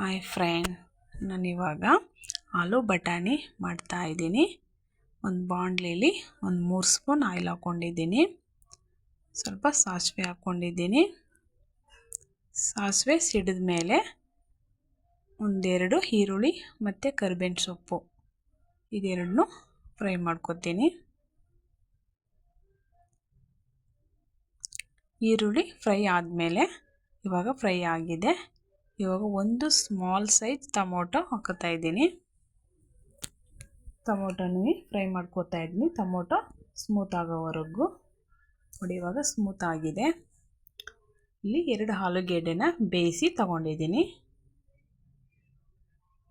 Hi friend, ನಾನಿವಾಗ ಆಲೂ ಬಟಾಣಿ ಮಾಡ್ತಾಯಿದ್ದೀನಿ. ಒಂದು ಬಾಣಲೆಯಲ್ಲಿ ಒಂದು 3 ಸ್ಪೂನ್ ಆಯಿಲ್ ಹಾಕ್ಕೊಂಡಿದ್ದೀನಿ. ಸ್ವಲ್ಪ ಸಾಸಿವೆ ಹಾಕ್ಕೊಂಡಿದ್ದೀನಿ. ಸಾಸಿವೆ ಸಿಡಿದ ಮೇಲೆ ಒಂದೆರಡು ಈರುಳ್ಳಿ ಮತ್ತು ಕರಿಬೇವಿನ ಸೊಪ್ಪು ಇದೆರಡನ್ನೂ ಫ್ರೈ ಮಾಡ್ಕೊತೀನಿ. ಈರುಳ್ಳಿ ಫ್ರೈ ಆದಮೇಲೆ ಇವಾಗ ಫ್ರೈ ಆಗಿದೆ. ಇವಾಗ ಒಂದು ಸ್ಮಾಲ್ ಸೈಜ್ ಟೊಮೊಟೊ ಹಾಕೋತಾ ಇದ್ದೀನಿ. ಟೊಮೊಟೊನೂ ಫ್ರೈ ಮಾಡ್ಕೋತಾ ಇದ್ದೀನಿ. ಟೊಮೊಟೊ ಸ್ಮೂತ್ ಆಗೋವರೆಗೂ ನೋಡಿ. ಇವಾಗ ಸ್ಮೂತ್ ಆಗಿದೆ. ಇಲ್ಲಿ 2 ಆಲೂಗೆಡ್ಡೆನ ಬೇಯಿಸಿ ತಗೊಂಡಿದ್ದೀನಿ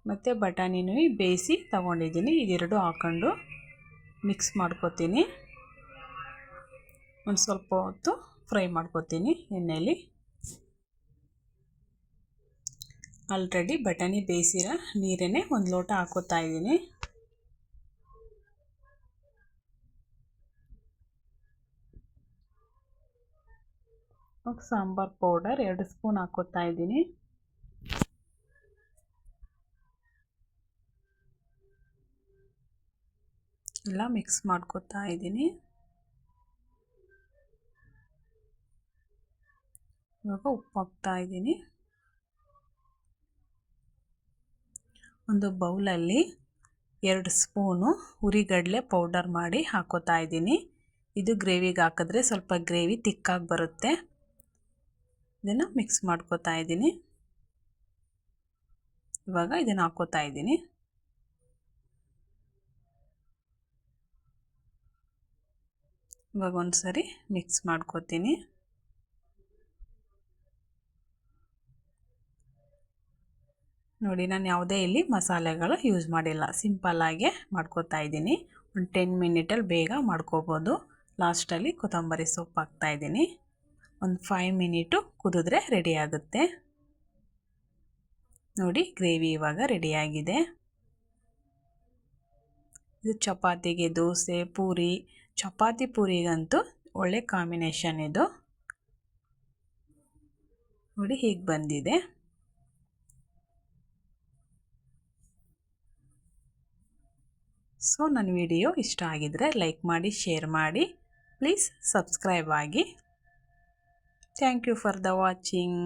ಮತ್ತು ಬಟಾಣಿನೂ ಬೇಯಿಸಿ ತಗೊಂಡಿದ್ದೀನಿ. ಇದೆರಡು ಹಾಕೊಂಡು ಮಿಕ್ಸ್ ಮಾಡ್ಕೋತೀನಿ. ಒಂದು ಸ್ವಲ್ಪ ಹೊತ್ತು ಫ್ರೈ ಮಾಡ್ಕೋತೀನಿ ಎಣ್ಣೆಯಲ್ಲಿ. ಆಲ್ರೆಡಿ ಬಟಾಣಿ ಬೇಯಿಸಿರೋ ನೀರನ್ನೇ 1 ಲೋಟ ಹಾಕೋತಾ ಇದ್ದೀನಿ. ಸಾಂಬಾರ್ ಪೌಡರ್ 2 ಸ್ಪೂನ್ ಹಾಕೋತಾ ಇದ್ದೀನಿ. ಎಲ್ಲ ಮಿಕ್ಸ್ ಮಾಡ್ಕೋತಾ ಇದ್ದೀನಿ. ಇವಾಗ ಉಪ್ಪು ಹಾಕ್ತಾ ಇದ್ದೀನಿ. ಒಂದು ಬೌಲಲ್ಲಿ 2 ಸ್ಪೂನು ಹುರಿಗಡಲೆ ಪೌಡರ್ ಮಾಡಿ ಹಾಕೋತಾ ಇದ್ದೀನಿ. ಇದು ಗ್ರೇವಿಗೆ ಹಾಕಿದ್ರೆ ಸ್ವಲ್ಪ ಗ್ರೇವಿ ತಿಕ್ಕಾಗಿ ಬರುತ್ತೆ. ಇದನ್ನು ಮಿಕ್ಸ್ ಮಾಡ್ಕೋತಾ ಇದ್ದೀನಿ. ಇವಾಗ ಇದನ್ನು ಹಾಕೋತಾ ಇದ್ದೀನಿ. ಇವಾಗ ಒಂದು ಸರಿ ಮಿಕ್ಸ್ ಮಾಡ್ಕೋತೀನಿ. ನೋಡಿ, ನಾನು ಯಾವುದೇ ಇಲ್ಲಿ ಮಸಾಲೆಗಳು ಯೂಸ್ ಮಾಡಿಲ್ಲ. ಸಿಂಪಲ್ಲಾಗೆ ಮಾಡ್ಕೋತಾ ಇದ್ದೀನಿ. ಒಂದು 10 ಮಿನಿಟಲ್ಲಿ ಬೇಗ ಮಾಡ್ಕೋಬೋದು. ಲಾಸ್ಟಲ್ಲಿ ಕೊತ್ತಂಬರಿ ಸೊಪ್ಪು ಹಾಕ್ತಾಯಿದ್ದೀನಿ. ಒಂದು 5 ಮಿನಿಟು ಕುದಿದ್ರೆ ರೆಡಿ ಆಗುತ್ತೆ. ನೋಡಿ, ಗ್ರೇವಿ ಇವಾಗ ರೆಡಿಯಾಗಿದೆ. ಇದು ಚಪಾತಿಗೆ, ದೋಸೆ, ಪೂರಿ, ಚಪಾತಿ ಪೂರಿಗಂತೂ ಒಳ್ಳೆ ಕಾಂಬಿನೇಷನ್ ಇದು. ನೋಡಿ ಹೀಗೆ ಬಂದಿದೆ. ಸೊ ನನ್ನ ವಿಡಿಯೋ ಇಷ್ಟ ಆಗಿದ್ದರೆ ಲೈಕ್ ಮಾಡಿ, ಶೇರ್ ಮಾಡಿ, ಪ್ಲೀಸ್ ಸಬ್ಸ್ಕ್ರೈಬ್ ಆಗಿ. Thank you for the watching.